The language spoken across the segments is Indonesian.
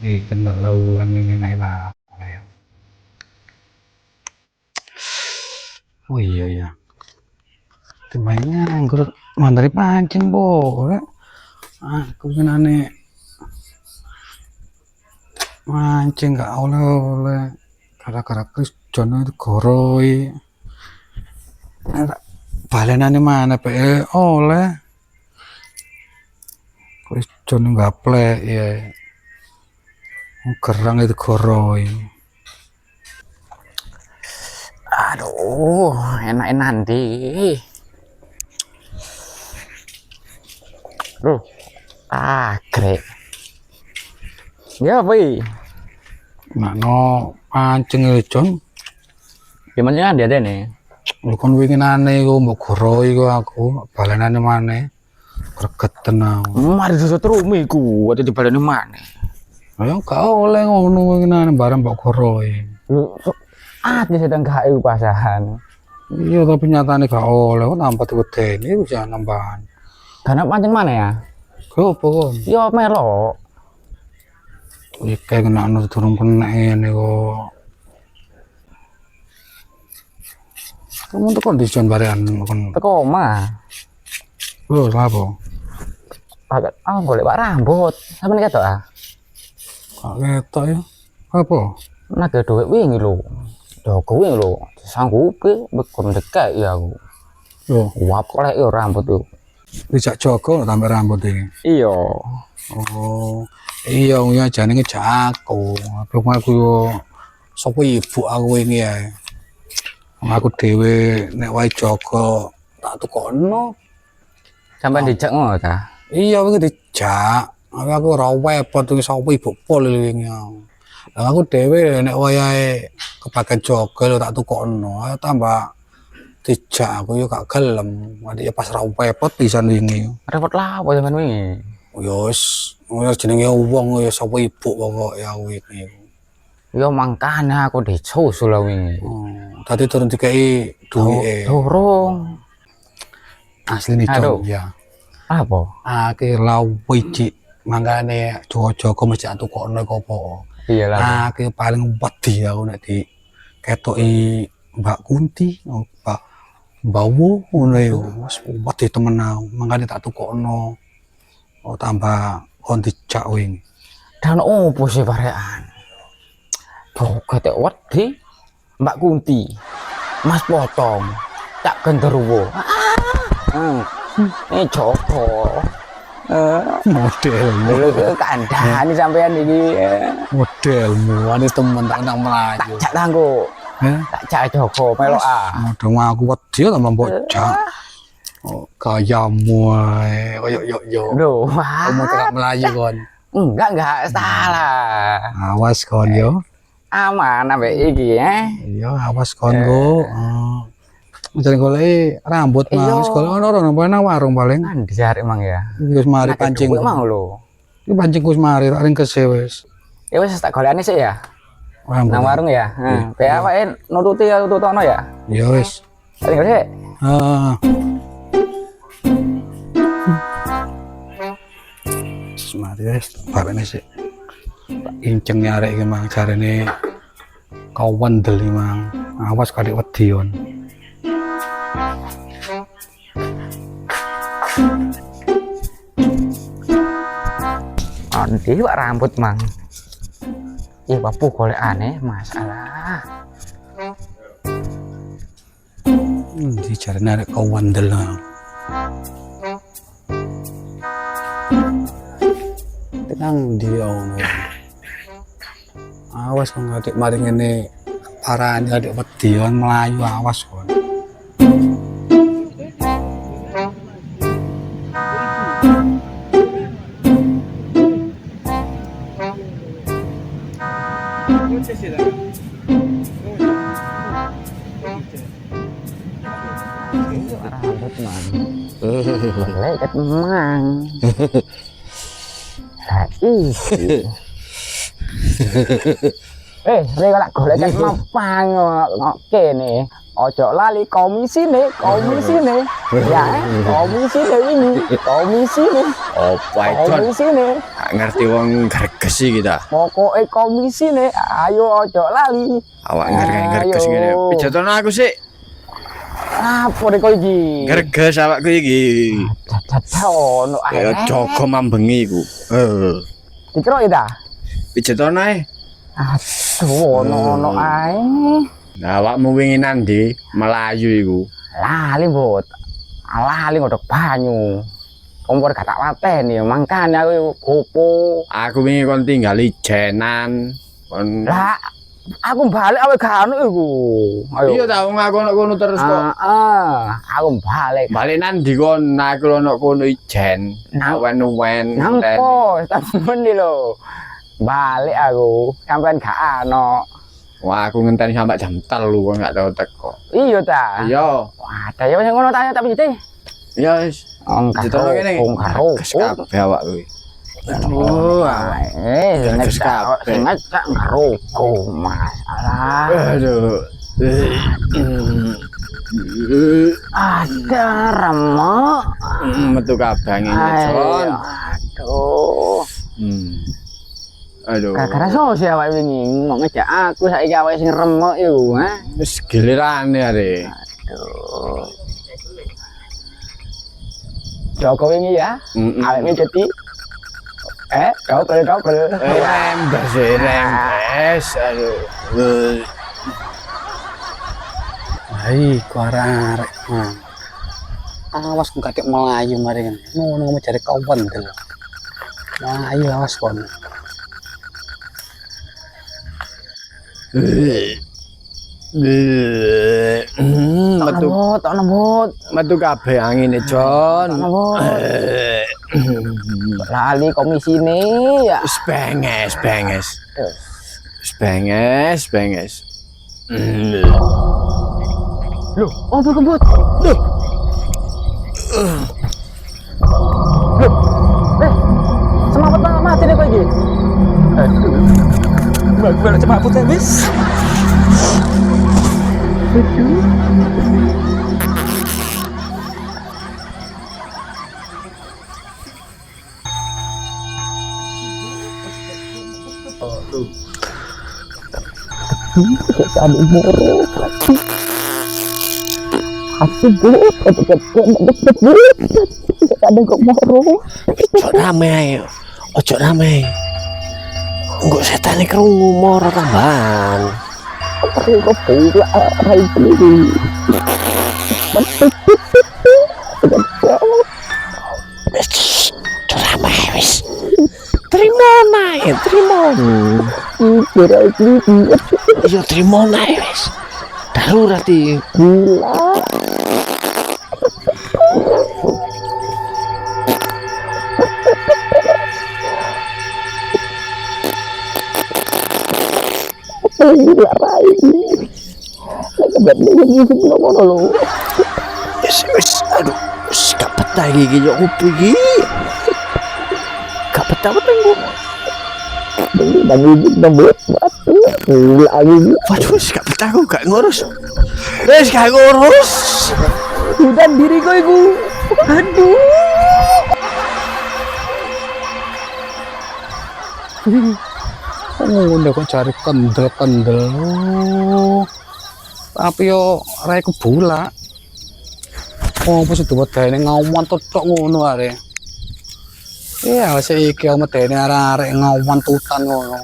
thì kinh được lâu anh như này là wih iya ya temannya gue mandari pancing boleh aku senane mancing gak oleh gara-gara Krisjon itu goroi balenane mana pe oleh Krisjon nggak plek ya gerang itu goroi. Aduh, enak nanti. Loh, grek. Ya, boy. Nah, no pancing itu, Jon. Gimana dia nih? Lu kan winginane iku mbok goroi iku aku, balenane maneh. Gregeten aku. Mari susut rumi ku, ada di balene mana? Ayo gak oleh ngono winginane bareng mbok goroi. Ati sedang gak iku pasahan. Iya tapi nyatane gak oleh kok nampak wedeni iku jan nambahan. Karena pancing mana ya? Gopo kon? Yo melo. Iki kena anu durung kena ngene kok. Kamu tuh kondisi barean kon. Teko omah. Lho, lapo? Paket golek pak rambut. Sampeyan ketok ah. Gak ketok ya. Apa? Nake dhuwit wingi lho. Joko wingi lho. Sanggupi bekon dekek ya aku. Lho, Wap kolek yo rambut tuh. dijak Joko tambah rambut iki. Iya. Oh, iya ya jenenge Jago. Aku yo sapa ibu aku wingi ae. Aku dhewe nek wae jaga tak tukokno. Sampeyan dijak ngono ta? Iya wingi dijak. Aku ora wepot iki sapa ibu pol wingi. Lah aku dhewe nek wayahe kebagian jaga lho tak tukokno. Ayo tambah dijak aku yo gak gelem. Nek ya pas ra wepot pisan wingi. Repot lah apa sampeyan wingi? Yo wis jenenge wong ya sapa ibu pokoke aku iki. Yo mangkane aku disusul lah wingi. Tadi turun dikai duwike. Dorong. Asline Aduh. Jon ya. Apa? Akhir wiji mangkane Joko mesti atukokno iku apa. Iya lah. Akhir paling wedi aku nek di ketoki Mbak Kunti, Mbak Bawo ngono ya. Wis wedi temen aku. Mangkane tak tukokno. Oh tambah kon dijak wingi. Dan opo sih barekan? Ketek wedi Mbak Kunti, Mas Potong, Cak Genderuwo. Ini Joko. Modelmu. Lho kandhani sampean iki. Modelmu ane temen tak nang Melayu. Tak tanggo. Tak cak Joko melok ah. Model aku wedi tambah bocah. Oh, gayamu ae. Yo. Lho, Kamu tak Melayu kon. enggak salah. Awas kon yo. Aman ambek iki ya. Iya, awas kon go. Mencari golek rambut mah, wis golek ono nang warung paling. Ndi arek emang ya? Wis mari pancing. Mau lho. Iki pancing wis mari tak ring kese wis. Ya wis tak golekane sik ya. Rambut. Nang warung ya. Heeh. Kayak awake nututi ya tutokno ya. Ya wis. Tak tinggal sik. Heeh. Mari wis, barene sik. Inceng arek iki mang jarene kawan del mang. Awas kali wedi yon. Andi pak rambut mang. Iya bapu golek aneh masalah. Di jarene arek kawan del. Tenang dia awas kon adik mari ngene parane adik wedi kon mlayu awas kon. Rambut mang. Golek ket mang. Lah isi. Rek lak golek ket mapang kok kene. Ojo lali komisine. Ya, komisine ini. Komisine. Apa itu? Komisine. ngerti wong greges iki ta. Pokoke komisi nih, ayo ojo lali. Awak greges ngene. Pijatono aku sik. Apa nek kowe iki? Greges awakku iki. Dadah ono ae. Ya jaga mambengi iku. Dikroki ta? Pijatono ae. Aduh, ono ae. Nah, awakmu wingi nandi Melayu iku. Lali, Bot. Lali ngodok banyu. Kompor gak tak pateni, mangkane aku gopo. Aku wingi kon tinggal ijenan. Kon Lah, aku balik awe gak ono iku. Ayo. iya ta wong aku ono kono terus kok. Aku balik. Balik nandi kon aku ono kono ijen. Wen-wen. Nang pos, temen lho. Balik aku, sampean gak ono. Wah, aku ngenteni sampai jam 3 kok gak tau teko. Iya ta? Iya. Wah, ta ya wis ngono ta tapi cite. Iya wis. Ditono kene. Kes kabeh awak kuwi. Aduh, Kes kabeh. sing ngajak ngaroko, Mas. Alah. Aduh. Ada remuk. Metu kabeh ngene, Jon. Aduh. Aduh. Gara-gara sose awake wingi mau ngejak aku saiki awake sing remuk iku, ha. Wis gilirane are. Aduh. Joko wingi ya. Awake jadi double. Rembes. Aduh. Hai, ku arek. Awas ku katik Melayu mari kan. Ngono mencari kawan del. Melayu awas kon. Metu nembut. metu kabeh angine, Jon. Lali komisine ya. Wis benges. Wis benges. Loh, apa kebut? Loh. Semangat banget mati deh kowe iki. Balik cepat putih wis. Ada moro. Aku buat ada kok moro. Ojo rame. Engko setane krungu moro tambahan. Aku kok pula rai ini. Wis, rame wis. Terima nae. Rai ini. Iya terima nae wis. Darurat iki. Gila. Gila rai ini. Lagi begini ngono lho. Wis, aduh, wis gak betah iki yo opo iki. Gak betah gua. Nembut mati. Lagi. Waduh, wis gak betah aku gak ngurus. Wis gak ngurus. Udah diri kau iku. Aduh. Ngono kok cari kendel. Tapi yo raiku bola. Oh, pas itu medene ngawan tok ngono are. Iya, saiki aku medene arek ngawan tutan ngono.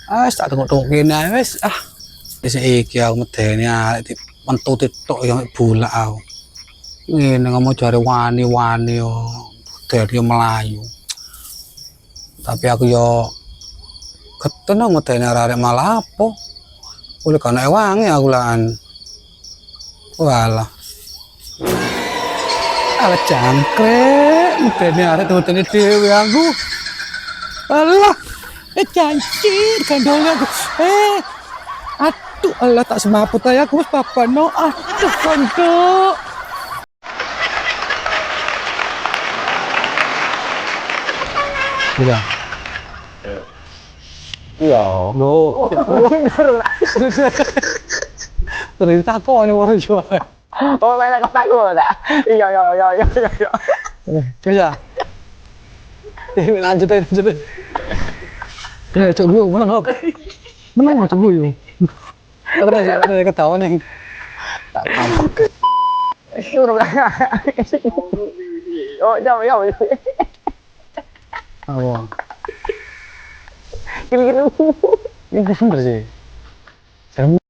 Tak tengok kene ae wis. Saiki aku medene arek mentut tok yang bola aku. Ngene ngomong jare wani-wani yo. Dari Melayu. Tapi aku yo ketemu medene arek malah apa? Oleh kana wangi aku lan. Walah. Ala cangkrek, medene arek tutune dhewe aku. Alah, cancir kandolnya aku. Aduh, Allah tak semaput aja aku wis papano. Aduh, kandok. Iya. Iya, no. Cerita kok ini orang jual. Oh, banyak ketakut tak? Iya. Iya. Lanjut aja, lanjut aja. Ya, cok gue menang hop. Menang cok gue. Ada ketawa nih. Tak tahu. Oh, jauh. Oh, Gini. ini bener sih. Serem.